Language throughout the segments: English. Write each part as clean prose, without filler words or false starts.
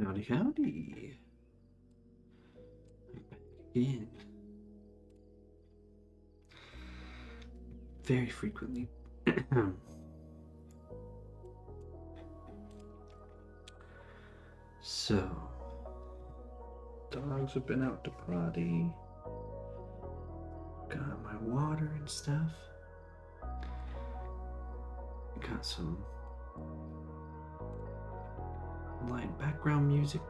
Howdy, howdy. I'm back again. Very frequently. So, dogs have been out to potty. Got my water and stuff. Got some light background music.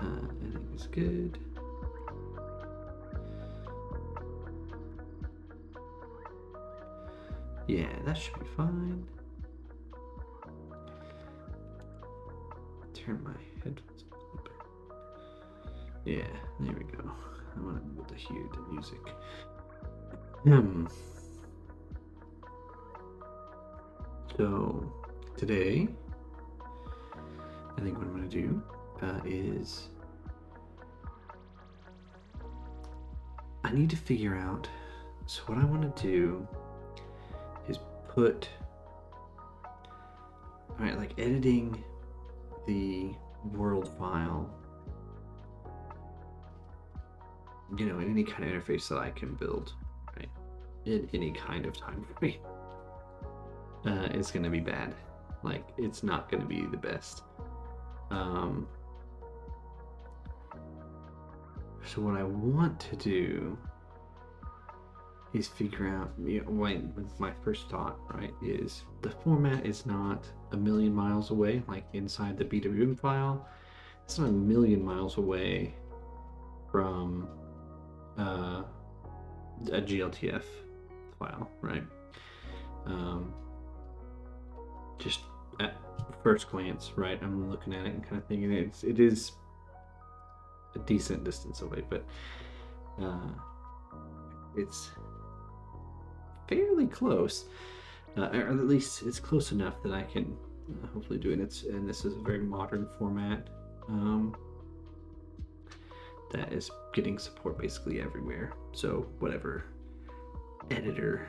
I think it's good. Yeah, that should be fine. Turn my headphones up. Yeah, there we go. I want to be able to hear the music. So today, I think what I'm going to do is I need to figure out. So what I want to do is put, all right, like editing the world file, you know, in any kind of interface that I can build, right, in any kind of time frame. It's going to be bad. Like, it's not going to be the best. So what I want to do is figure out, you know, my first thought, right, is the format is not a million miles away, like inside the BWM file. It's not a million miles away from a GLTF file, right? Just at first glance, right, I'm looking at it and kind of thinking it is a decent distance away, but it's fairly close, or at least it's close enough that I can hopefully do it. And this is a very modern format that is getting support basically everywhere. So whatever editor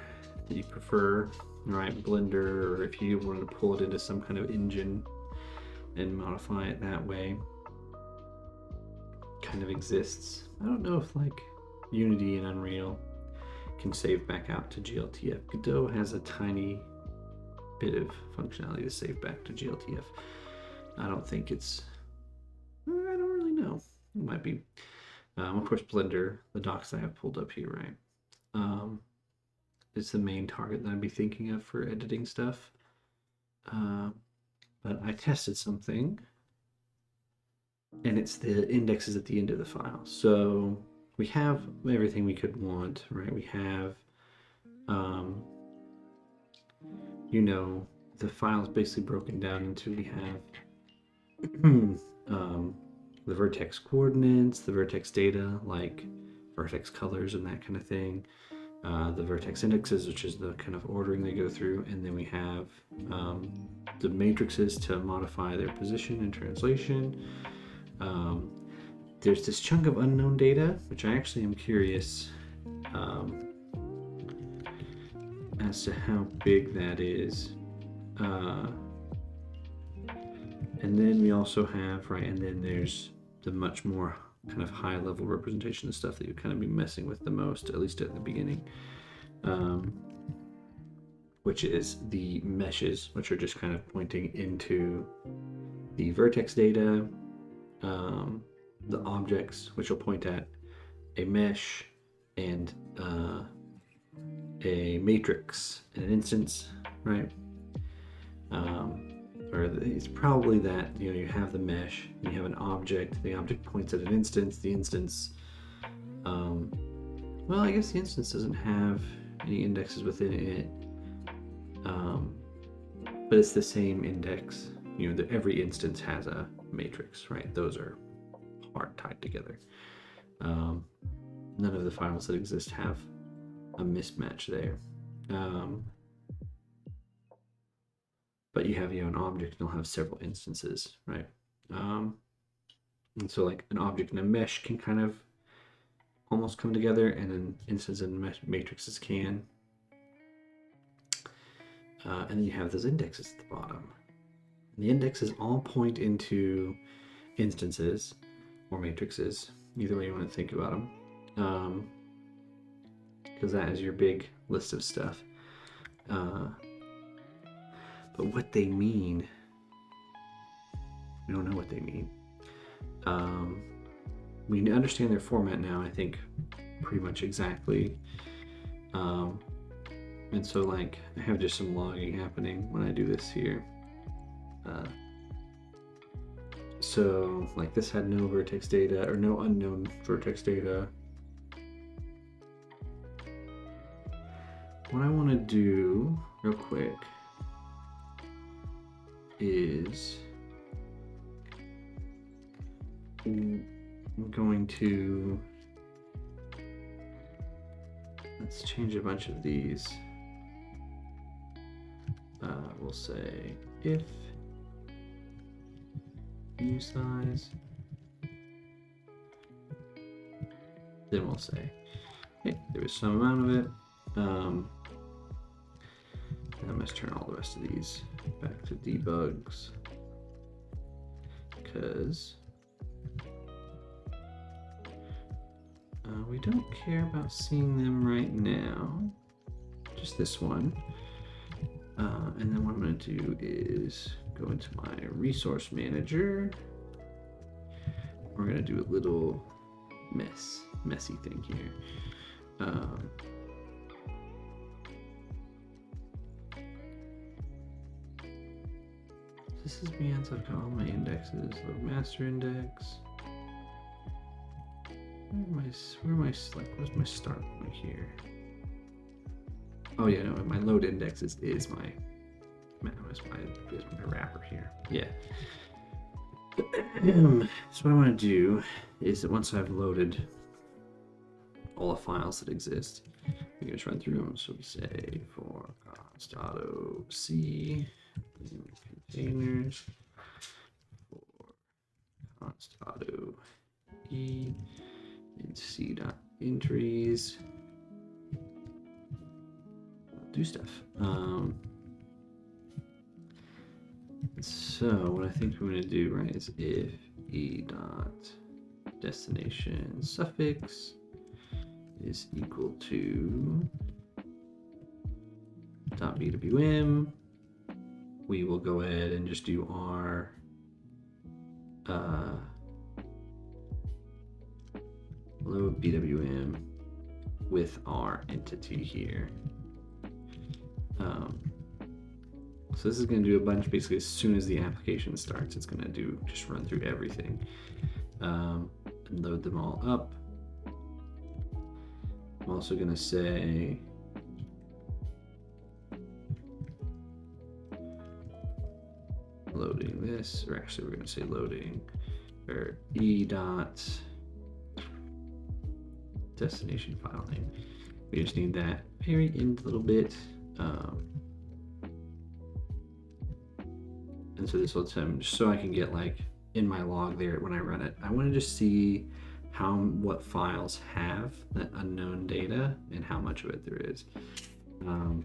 you prefer, right, Blender, or if you wanted to pull it into some kind of engine and modify it that way, kind of exists. I don't know if like Unity and Unreal can save back out to GLTF. Godot has a tiny bit of functionality to save back to GLTF. I don't think it's, I don't really know. It might be. Of course, Blender, the docs I have pulled up here, right? It's the main target that I'd be thinking of for editing stuff. But I tested something, and it's the indexes at the end of the file. So we have everything we could want, right? We have, you know, the file is basically broken down into, we have the vertex coordinates, the vertex data, like vertex colors and that kind of thing, the vertex indexes, which is the kind of ordering they go through, and then we have the matrices to modify their position and translation. There's this chunk of unknown data, which I actually am curious as to how big that is. And then we also have, right, and then there's the much more kind of high level representation of stuff that you kind of be messing with the most, at least at the beginning, which is the meshes, which are just kind of pointing into the vertex data, the objects, which will point at a mesh and a matrix and an instance, right? Or it's probably that, you know, you have the mesh, you have an object, the object points at an instance, the instance, well, I guess the instance doesn't have any indexes within it, but it's the same index, you know, every instance has a matrix, right? Those are hard tied together. None of the files that exist have a mismatch there. But you have, you know, an object and you'll have several instances, right? And so like an object and a mesh can kind of almost come together, and an instance and matrices can. And then you have those indexes at the bottom. The indexes all point into instances or matrices, either way you want to think about them, because that is your big list of stuff. But what they mean, we don't know what they mean. We understand their format now, I think, pretty much exactly. And so, like, I have just some logging happening when I do this here. So, like, this had no vertex data, or no unknown vertex data. What I want to do real quick is I'm going to, let's change a bunch of these. We'll say if view size, then we'll say, hey, there was some amount of it. And I must turn all the rest of these back to debugs, because we don't care about seeing them right now, just this one. And then what I'm going to do is go into my resource manager. We're going to do a little messy thing here. This is beyond all my indexes. Load master index. Where's my start point here? Oh yeah, no, my load index is my wrapper here. Yeah. So what I want to do is that once I've loaded all the files that exist, we can just run through them. So we say for const auto c containers, for const auto e and c dot entries. Do stuff. So what I think we're going to do, right, is if e dot destination suffix is equal to .bwm, we will go ahead and just do our load bwm with our entity here. So this is going to do a bunch, basically as soon as the application starts, it's going to just run through everything, and load them all up. I'm also going to say loading this, or actually we're going to say loading, or e dot destination file name. We just need that very end a little bit. And so this will tell me, just so I can get like in my log there when I run it, I want to just see what files have that unknown data and how much of it there is. I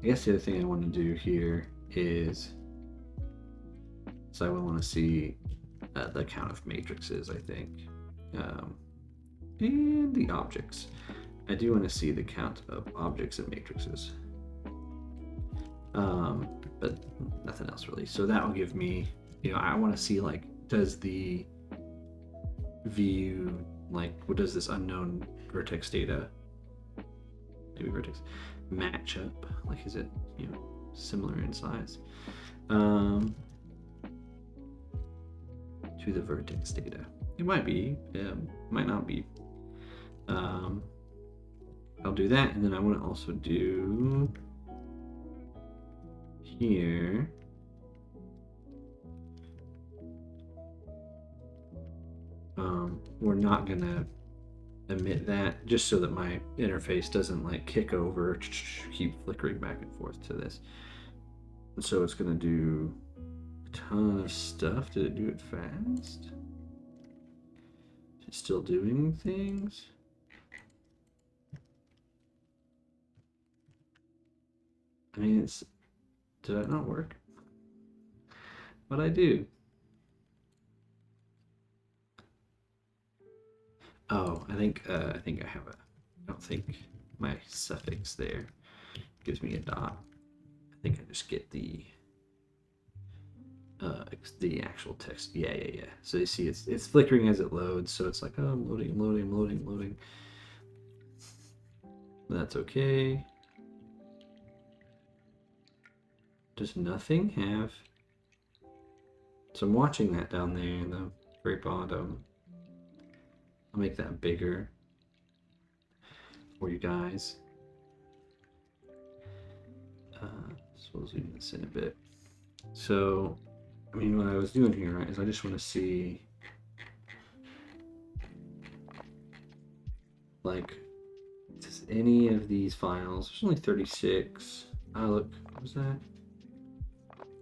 guess the other thing I want to do here is, so I would want to see the count of matrices, I think, and the objects. I do want to see the count of objects and matrices, but nothing else really. So that will give me, I want to see, like, does the view, like, what does this unknown vertex data, maybe vertex, match up? Like, is it, similar in size to the vertex data? It might be, might not be. I'll do that, and then I want to also do here we're not gonna omit that, just so that my interface doesn't like kick over, keep flickering back and forth to this. And so it's gonna do a ton of stuff. Did it do it fast? Is it still doing things? I mean, did that not work? But I do. Oh, I think I have a. I don't think my suffix there gives me a dot. I think I just get the actual text. Yeah, yeah, yeah. So you see, it's flickering as it loads. So it's like, oh, I'm loading, I'm loading, I'm loading, I'm loading. That's okay. Does nothing have? So I'm watching that down there in the very bottom. I'll make that bigger for you guys. So we'll zoom this in a bit. So, I mean, what I was doing here, right, is I just want to see, like, does any of these files, there's only 36. Oh, look, what was that?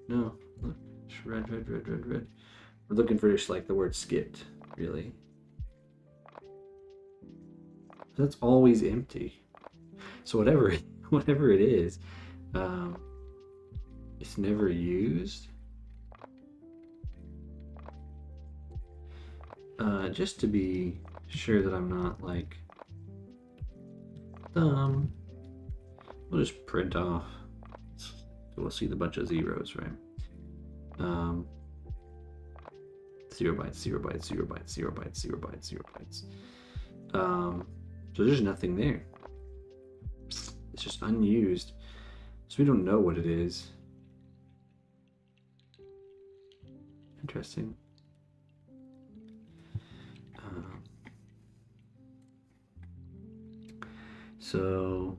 No, look, it's red, red, red, red, red. We're looking for just like the word skipped, really. That's always empty. So whatever it is, it's never used. Just to be sure that I'm not like dumb, we'll just print off. So we'll see the bunch of zeros, right? 0 bytes, 0 bytes, 0 bytes, 0 bytes, 0 bytes, 0 bytes. So there's nothing there. It's just unused. So we don't know what it is. Interesting. So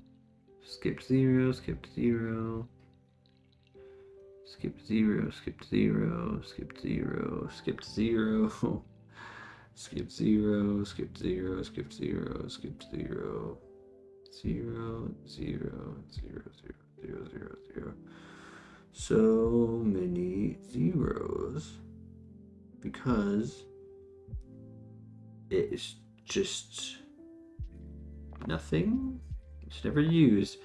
skip 0, skip 0, skip 0, skip 0, skip 0, skip 0, skip 0, skip 0, skip 0, skip 0, 0, 0, 0, 0, 0, 0, 0. So many zeros because it's just nothing. It's never used.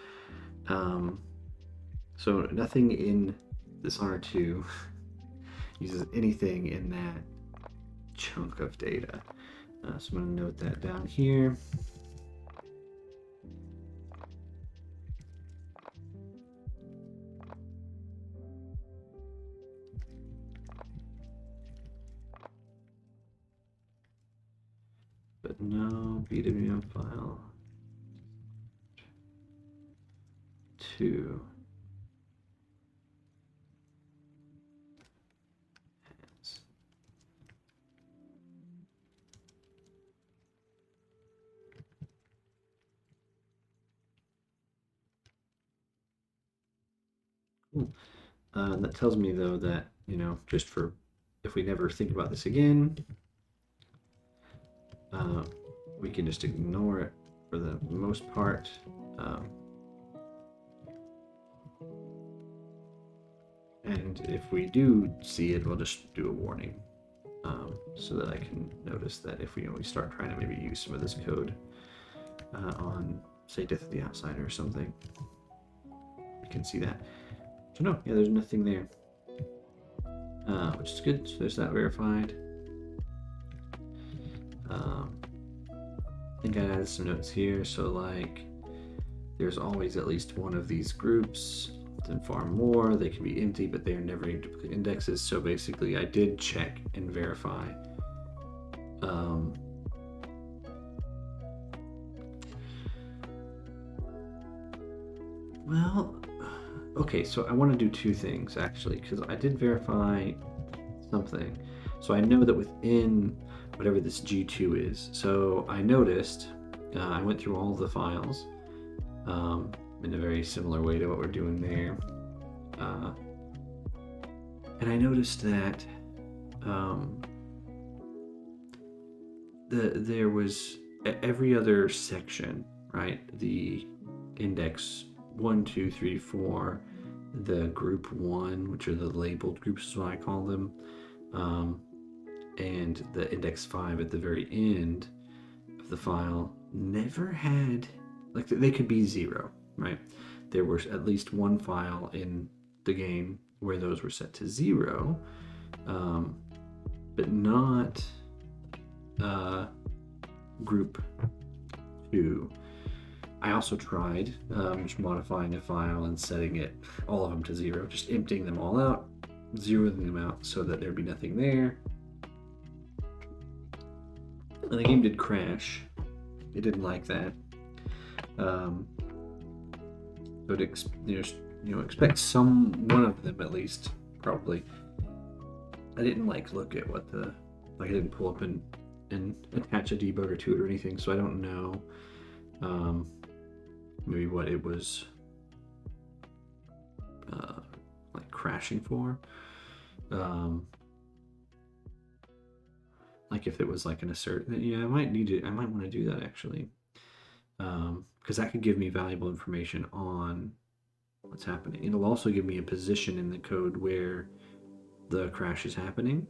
So nothing in this R2 uses anything in that chunk of data. So I'm going to note that down here. But no BWM file 2. Cool. That tells me though that, you know, just for if we never think about this again, we can just ignore it for the most part. And if we do see it, we'll just do a warning so that I can notice that if we start trying to maybe use some of this code on, say, Death of the Outsider or something, we can see that. So no, yeah, there's nothing there, which is good. So there's that verified. I think I added some notes here. So like, there's always at least one of these groups, often far more. They can be empty, but they are never duplicate indexes. So basically, I did check and verify. Well, okay, so I want to do two things actually, because I did verify something. So I know that within whatever this G2 is, so I noticed, I went through all the files in a very similar way to what we're doing there. And I noticed that there was every other section, right? The index 1, 2, 3, 4, the group 1, which are the labeled groups is what I call them, and the index 5 at the very end of the file never had, like, they could be 0, right? there was at least one file in the game where those were set to 0, but not group 2. I also tried just modifying a file and setting it, all of them to 0, just emptying them all out, zeroing them out so that there'd be nothing there. And the game did crash. It didn't like that. But expect one of them at least, probably. I didn't look at what I didn't pull up and attach a debugger to it or anything, so I don't know maybe what it was crashing for. If it was an assert, yeah, I might want to do that actually, because that could give me valuable information on what's happening. It'll also give me a position in the code where the crash is happening,